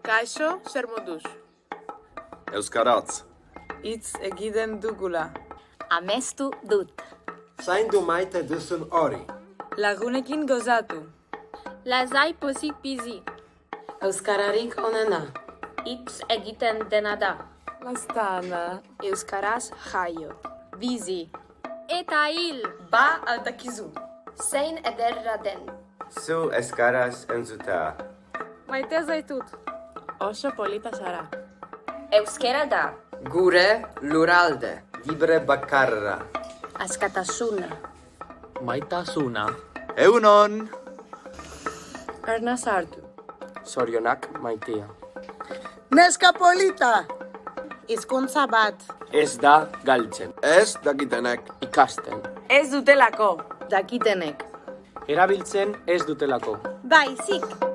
Kaixo, zer moduz? Euskaratz. Hitz egiten dugula. Amestu dut. Zaindu maite duzun hori. Lagunekin gozatu. Lazai pozik bizi. Euskararik onena. Hitz egiten dena da. Lastana. Euskaraz jaio. Bizi. Eta hil. Ba altakizu. Zein ederra den. Zu euskaraz entzutea. Maite zaitut. Oso polita zara. Euskera da. Gure luralde. Libre bakarra. Askatasuna. Maitasuna. Egunon! Arna sartu. Zorionak maitea. Neska polita! Hizkuntza bat. Ez da galtzen. Ez dakitenek. Ikasten. Ez dutelako. Dakitenek. Erabiltzen ez dutelako. Baizik.